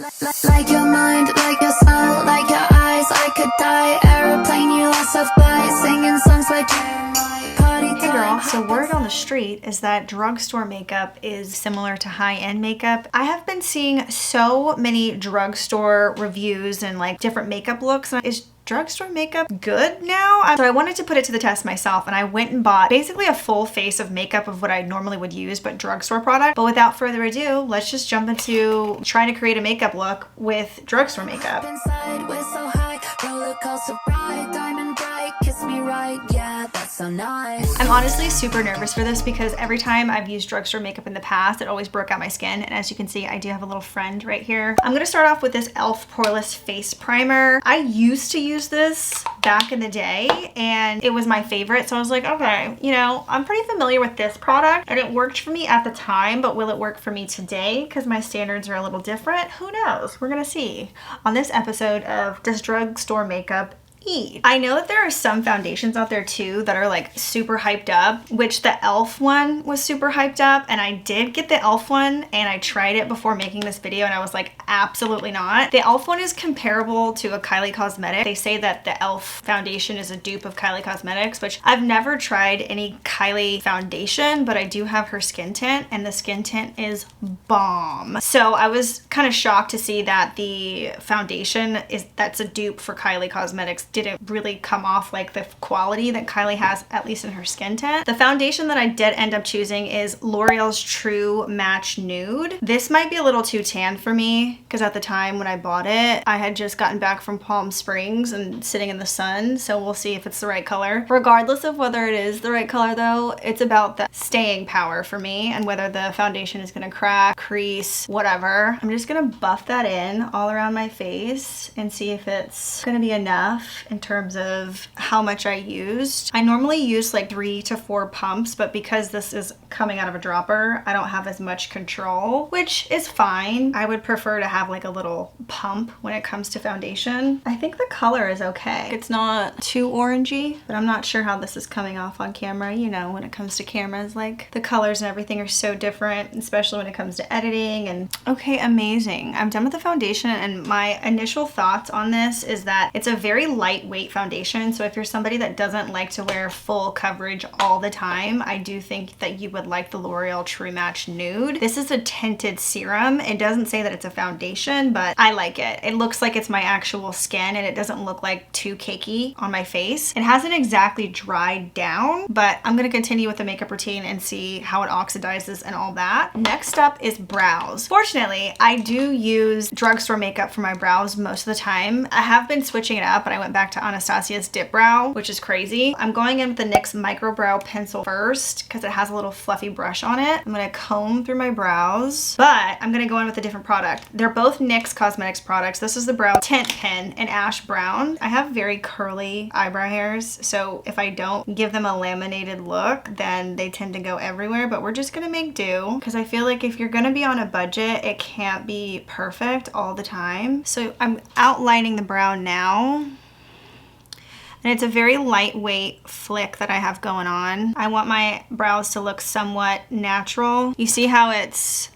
Like your mind, like your smile, like your eyes, I could die. Aeroplane, you lost of by singing songs by Party. Hey girl, so word on the street is that drugstore makeup is similar to high-end makeup. I have been seeing so many drugstore reviews and like different makeup looks. Is drugstore makeup good now? So I wanted to put it to the test myself, and I went and bought basically a full face of makeup of what I normally would use, but drugstore product. But without further ado, let's just jump into trying to create a makeup look with drugstore makeup. Inside, we're so high, roller coaster ride, diamond bright, kiss me right, yeah, that's so nice. I'm honestly super nervous for this because every time I've used drugstore makeup in the past, it always broke out my skin. And as you can see, I do have a little friend right here. I'm gonna start off with this e.l.f. Poreless Face Primer. I used to use this back in the day and it was my favorite. So I was like, okay, you know, I'm pretty familiar with this product and it worked for me at the time, but will it work for me today? Because my standards are a little different. Who knows? We're gonna see on this episode of Does Drugstore Makeup Eat? I know that there are some foundations out there too that are like super hyped up, which the e.l.f. one was super hyped up, and I did get the e.l.f. one and I tried it before making this video and I was like, absolutely not. The e.l.f. one is comparable to a Kylie Cosmetics. They say that the e.l.f. foundation is a dupe of Kylie Cosmetics, which I've never tried any Kylie foundation, but I do have her skin tint and the skin tint is bomb. So I was kind of shocked to see that the foundation that's a dupe for Kylie Cosmetics didn't really come off like the quality that Kylie has, at least in her skin tint. The foundation that I did end up choosing is L'Oreal's True Match Nude. This might be a little too tan for me because at the time when I bought it, I had just gotten back from Palm Springs and sitting in the sun, so we'll see if it's the right color. Regardless of whether it is the right color though, it's about the staying power for me and whether the foundation is gonna crack, crease, whatever. I'm just gonna buff that in all around my face and see if it's gonna be enough in terms of how much I used. I normally use like 3 to 4 pumps, but because this is coming out of a dropper, I don't have as much control, which is fine. I would prefer to have like a little pump when it comes to foundation. I think the color is okay. It's not too orangey, but I'm not sure how this is coming off on camera. You know, when it comes to cameras, like the colors and everything are so different, especially when it comes to editing. And okay, amazing. I'm done with the foundation, and my initial thoughts on this is that it's a very lightweight foundation. So if you're somebody that doesn't like to wear full coverage all the time, I do think that you would like the L'Oreal True Match Nude. This is a tinted serum. It doesn't say that it's a foundation, but I like it. It looks like it's my actual skin and it doesn't look like too cakey on my face. It hasn't exactly dried down, but I'm gonna continue with the makeup routine and see how it oxidizes and all that. Next up is brows. Fortunately, I do use drugstore makeup for my brows most of the time. I have been switching it up, but I went back to Anastasia's Dip Brow, which is crazy. I'm going in with the NYX Micro Brow Pencil first because it has a little fluffy brush on it. I'm gonna comb through my brows, but I'm gonna go in with a different product. They're both NYX Cosmetics products. This is the Brow Tint Pen in Ash Brown. I have very curly eyebrow hairs, so if I don't give them a laminated look, then they tend to go everywhere, but we're just gonna make do because I feel like if you're gonna be on a budget, it can't be perfect all the time. So I'm outlining the brow now. And it's a very lightweight flick that I have going on. I want my brows to look somewhat natural. You see how it's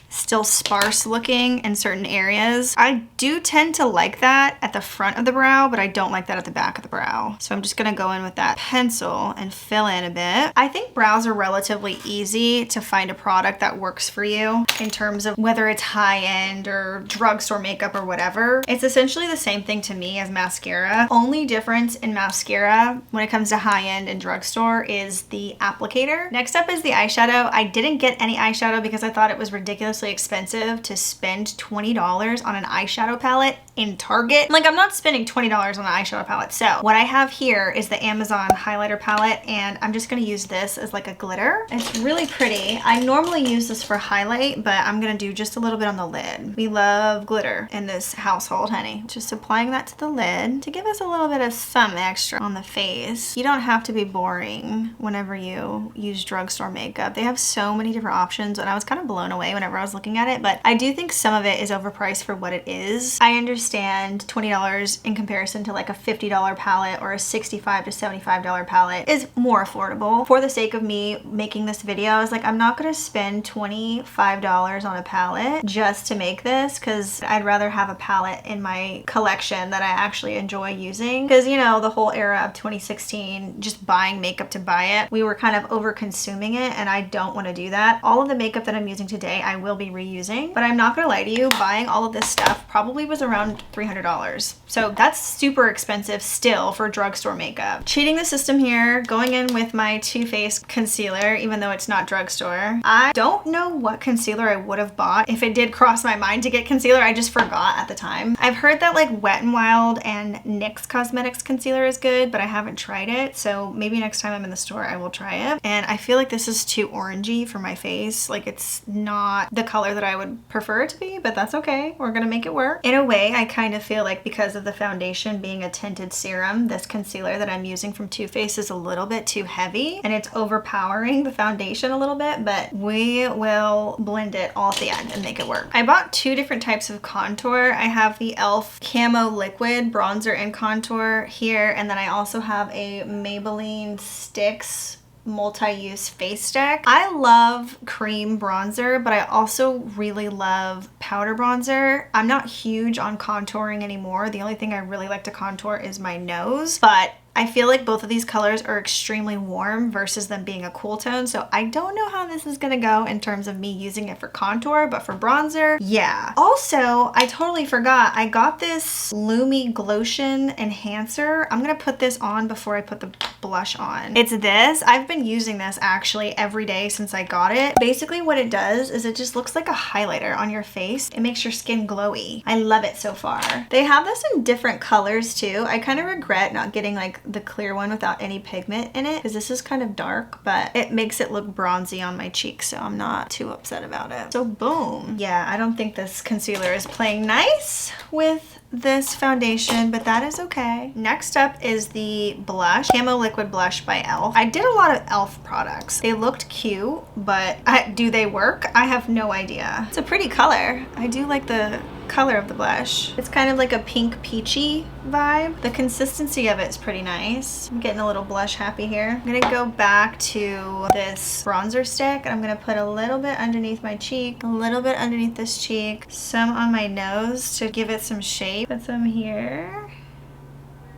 still sparse looking in certain areas. I do tend to like that at the front of the brow, but I don't like that at the back of the brow. So I'm just gonna go in with that pencil and fill in a bit. I think brows are relatively easy to find a product that works for you in terms of whether it's high-end or drugstore makeup or whatever. It's essentially the same thing to me as mascara. Only difference in mascara when it comes to high-end and drugstore is the applicator. Next up is the eyeshadow. I didn't get any eyeshadow because I thought it was ridiculously expensive to spend $20 on an eyeshadow palette in Target. Like, I'm not spending $20 on an eyeshadow palette. So what I have here is the Amazon highlighter palette, and I'm just gonna use this as like a glitter. It's really pretty. I normally use this for highlight, but I'm gonna do just a little bit on the lid. We love glitter in this household, honey. Just applying that to the lid to give us a little bit of some extra on the face. You don't have to be boring whenever you use drugstore makeup. They have so many different options, and I was kind of blown away whenever I was was looking at it, but I do think some of it is overpriced for what it is. I understand $20 in comparison to like a $50 palette or a $65 to $75 palette is more affordable. For the sake of me making this video, I was like, I'm not gonna spend $25 on a palette just to make this, because I'd rather have a palette in my collection that I actually enjoy using. Because, you know, the whole era of 2016, just buying makeup to buy it, we were kind of over consuming it, and I don't want to do that. All of the makeup that I'm using today I will be reusing, but I'm not gonna lie to you, buying all of this stuff probably was around $300. So that's super expensive still for drugstore makeup. Cheating the system here, going in with my Too Faced concealer, even though it's not drugstore. I don't know what concealer I would have bought if it did cross my mind to get concealer. I just forgot at the time. I've heard that like Wet n Wild and NYX Cosmetics concealer is good, but I haven't tried it. So maybe next time I'm in the store, I will try it. And I feel like this is too orangey for my face. Like it's not the color that I would prefer it to be, but that's okay. We're gonna make it work. In a way, I kind of feel like because of the foundation being a tinted serum, this concealer that I'm using from Too Faced is a little bit too heavy and it's overpowering the foundation a little bit, but we will blend it all at the end and make it work. I bought two different types of contour. I have the e.l.f. Camo Liquid Bronzer and Contour here, and then I also have a Maybelline Stix multi-use face stick. I love cream bronzer, but I also really love powder bronzer. I'm not huge on contouring anymore. The only thing I really like to contour is my nose, but I feel like both of these colors are extremely warm versus them being a cool tone, so I don't know how this is gonna go in terms of me using it for contour, but for bronzer, yeah. Also, I totally forgot, I got this Lumi Glotion Enhancer. I'm gonna put this on before I put the blush on. It's this. I've been using this actually every day since I got it. Basically what it does is it just looks like a highlighter on your face. It makes your skin glowy. I love it so far. They have this in different colors too. I kind of regret not getting like the clear one without any pigment in it, because this is kind of dark, but it makes it look bronzy on my cheeks, so I'm not too upset about it. So boom. Yeah, I don't think this concealer is playing nice with this foundation, but that is okay. Next up is the blush, Camo Liquid Blush by e.l.f. I did a lot of e.l.f. products. They looked cute, but do they work? I have no idea. It's a pretty color. I do like the color of the blush. It's kind of like a pink peachy vibe. The consistency of it is pretty nice. I'm getting a little blush happy here. I'm gonna go back to this bronzer stick and I'm gonna put a little bit underneath my cheek, a little bit underneath this cheek, some on my nose to give it some shape. Put some here.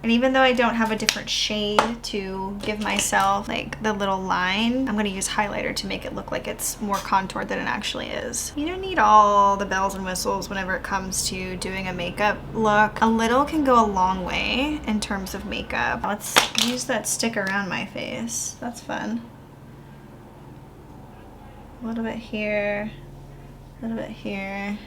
And even though I don't have a different shade to give myself like the little line, I'm gonna use highlighter to make it look like it's more contoured than it actually is. You don't need all the bells and whistles whenever it comes to doing a makeup look. A little can go a long way in terms of makeup. Let's use that stick around my face. That's fun. A little bit here, a little bit here.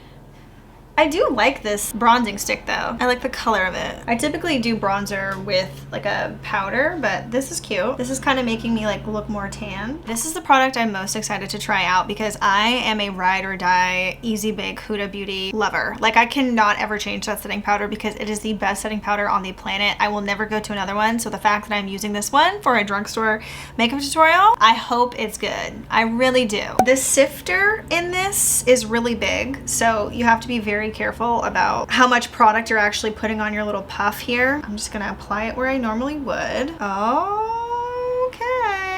I do like this bronzing stick though. I like the color of it. I typically do bronzer with like a powder, but this is cute. This is kind of making me like look more tan. This is the product I'm most excited to try out because I am a ride or die Easy Bake Huda Beauty lover. Like I cannot ever change that setting powder because it is the best setting powder on the planet. I will never go to another one. So the fact that I'm using this one for a drugstore makeup tutorial, I hope it's good. I really do. The sifter in this is really big, so you have to be very careful about how much product you're actually putting on your little puff here. I'm just gonna apply it where I normally would. Okay.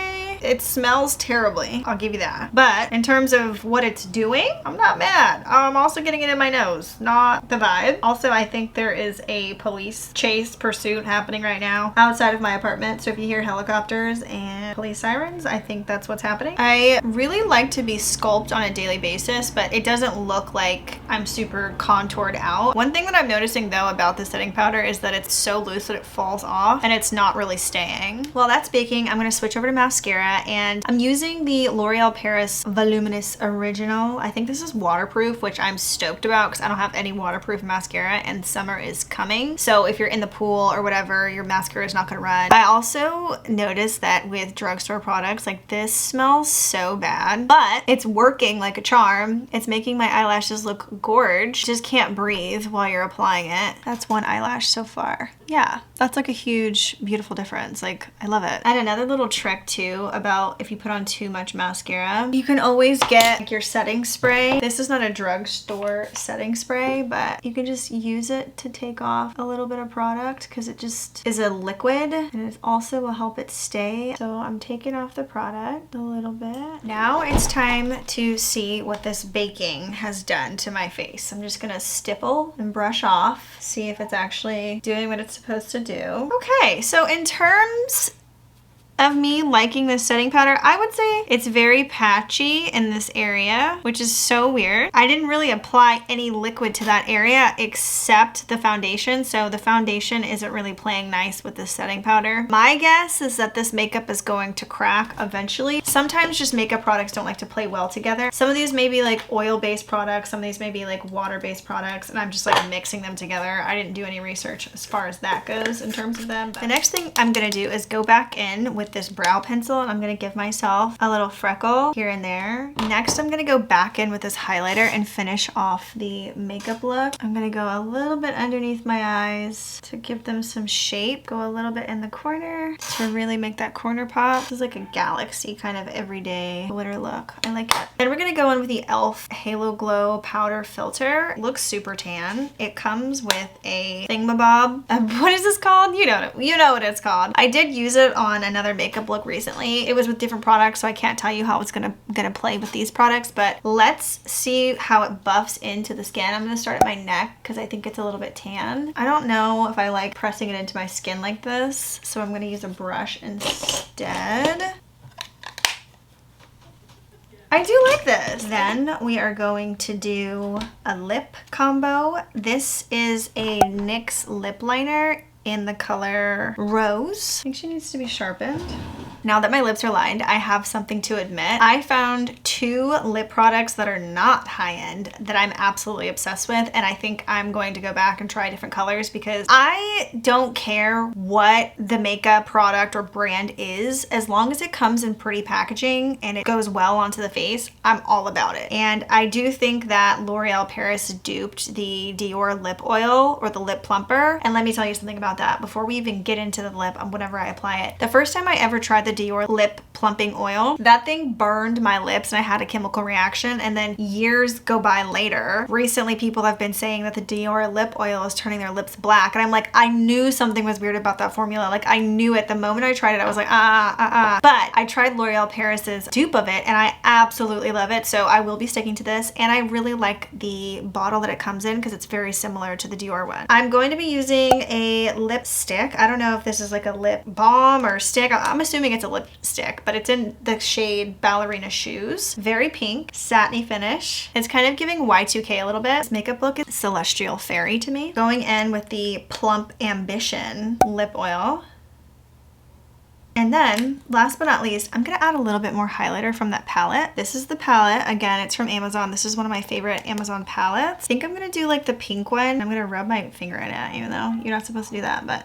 It smells terribly, I'll give you that. But in terms of what it's doing, I'm not mad. I'm also getting it in my nose, not the vibe. Also, I think there is a police chase pursuit happening right now outside of my apartment. So if you hear helicopters and police sirens, I think that's what's happening. I really like to be sculpted on a daily basis, but it doesn't look like I'm super contoured out. One thing that I'm noticing though about the setting powder is that it's so loose that it falls off and it's not really staying. While that's baking, I'm gonna switch over to mascara, and I'm using the L'Oreal Paris Voluminous Original. I think this is waterproof, which I'm stoked about because I don't have any waterproof mascara and summer is coming. So if you're in the pool or whatever, your mascara is not gonna run. I also noticed that with drugstore products, like this smells so bad, but it's working like a charm. It's making my eyelashes look gorge. Just can't breathe while you're applying it. That's one eyelash so far. Yeah, that's like a huge, beautiful difference. Like, I love it. And another little trick too about if you put on too much mascara. You can always get like your setting spray. This is not a drugstore setting spray, but you can just use it to take off a little bit of product because it just is a liquid, and it also will help it stay. So I'm taking off the product a little bit. Now it's time to see what this baking has done to my face. I'm just gonna stipple and brush off, see if it's actually doing what it's supposed to do. Okay, so in terms of me liking this setting powder, I would say it's very patchy in this area, which is so weird. I didn't really apply any liquid to that area except the foundation, so the foundation isn't really playing nice with this setting powder. My guess is that this makeup is going to crack eventually. Sometimes just makeup products don't like to play well together. Some of these may be like oil-based products, some of these may be like water-based products, and I'm just like mixing them together. I didn't do any research as far as that goes in terms of them. The next thing I'm gonna do is go back in with this brow pencil, and I'm gonna give myself a little freckle here and there. Next, I'm gonna go back in with this highlighter and finish off the makeup look. I'm gonna go a little bit underneath my eyes to give them some shape. Go a little bit in the corner to really make that corner pop. This is like a galaxy kind of everyday glitter look. I like it. Then we're gonna go in with the e.l.f. Halo Glow Powder Filter. It looks super tan. It comes with a thingamabob. What is this called? You know what it's called. I did use it on another makeup look recently. It was with different products, so I can't tell you how it's gonna play with these products, but let's see how it buffs into the skin. I'm gonna start at my neck because I think it's a little bit tan. I don't know if I like pressing it into my skin like this, so I'm gonna use a brush instead. I do like this. Then we are going to do a lip combo. This is a NYX lip liner in the color Rose. I think she needs to be sharpened. Now that my lips are lined, I have something to admit. I found 2 lip products that are not high-end that I'm absolutely obsessed with, and I think I'm going to go back and try different colors because I don't care what the makeup product or brand is. As long as it comes in pretty packaging and it goes well onto the face, I'm all about it. And I do think that L'Oreal Paris duped the Dior lip oil or the lip plumper. And let me tell you something about that before we even get into the lip whenever I apply it. The first time I ever tried the Dior lip plumping oil, that thing burned my lips and I had a chemical reaction, and then years go by later, recently people have been saying that the Dior lip oil is turning their lips black, and I'm like, I knew something was weird about that formula. Like, I knew it the moment I tried it. I was like, but I tried L'Oreal Paris's dupe of it and I absolutely love it, so I will be sticking to this. And I really like the bottle that it comes in because it's very similar to the Dior one. I'm going to be using a lipstick. I don't know if this is like a lip balm or stick. I'm assuming it's a lipstick, but it's in the shade Ballerina Shoes. Very pink, satiny finish. It's kind of giving Y2K a little bit. This makeup look is Celestial Fairy to me. Going in with the Plump Ambition lip oil. And then, last but not least, I'm gonna add a little bit more highlighter from that palette. This is the palette. Again, it's from Amazon. This is one of my favorite Amazon palettes. I think I'm gonna do like the pink one. I'm gonna rub my finger in it, even though you're not supposed to do that, but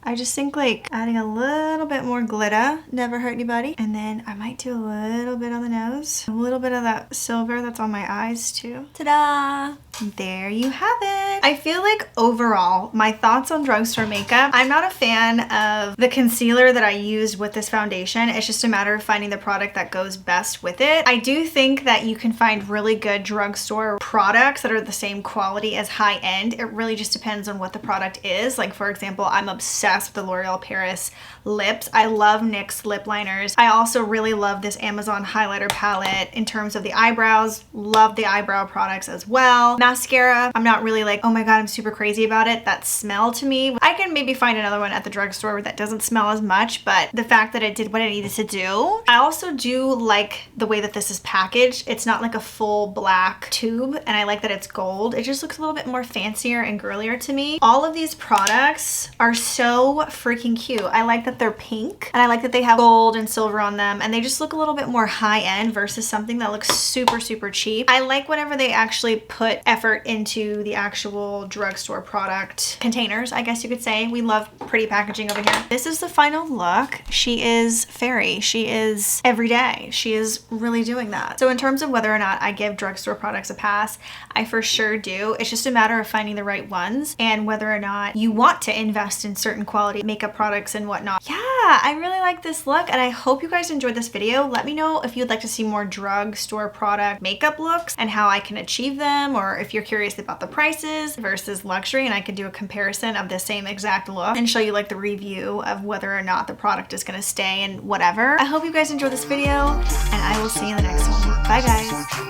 I just think like adding a little bit more glitter never hurt anybody. And then I might do a little bit on the nose. A little bit of that silver that's on my eyes too. Ta-da! There you have it. I feel like overall, my thoughts on drugstore makeup, I'm not a fan of the concealer that I used with this foundation. It's just a matter of finding the product that goes best with it. I do think that you can find really good drugstore products that are the same quality as high-end. It really just depends on what the product is. Like, for example, I'm obsessed with the L'Oreal Paris lips. I love NYX lip liners. I also really love this Amazon highlighter palette. In terms of the eyebrows, love the eyebrow products as well. Mascara, I'm not really like, oh my god, I'm super crazy about it. That smell to me, I can maybe find another one at the drugstore that doesn't smell as much, but the fact that it did what it needed to do. I also do like the way that this is packaged. It's not like a full black tube, and I like that it's gold. It just looks a little bit more fancier and girlier to me. All of these products are so freaking cute. I like that they're pink, and I like that they have gold and silver on them, and they just look a little bit more high-end versus something that looks super, super cheap. I like whenever they actually put effort into the actual drugstore product containers, I guess you could say. We love pretty packaging over here. This is the final look. She is fairy. She is everyday. She is really doing that. So in terms of whether or not I give drugstore products a pass, I for sure do. It's just a matter of finding the right ones and whether or not you want to invest in certain quality makeup products and whatnot. Yeah, I really like this look and I hope you guys enjoyed this video. Let me know if you'd like to see more drugstore product makeup looks and how I can achieve them, or if you're curious about the prices versus luxury and I could do a comparison of the same exact look and show you like the review of whether or not the product is gonna stay and whatever. I hope you guys enjoyed this video and I will see you in the next one. Bye guys.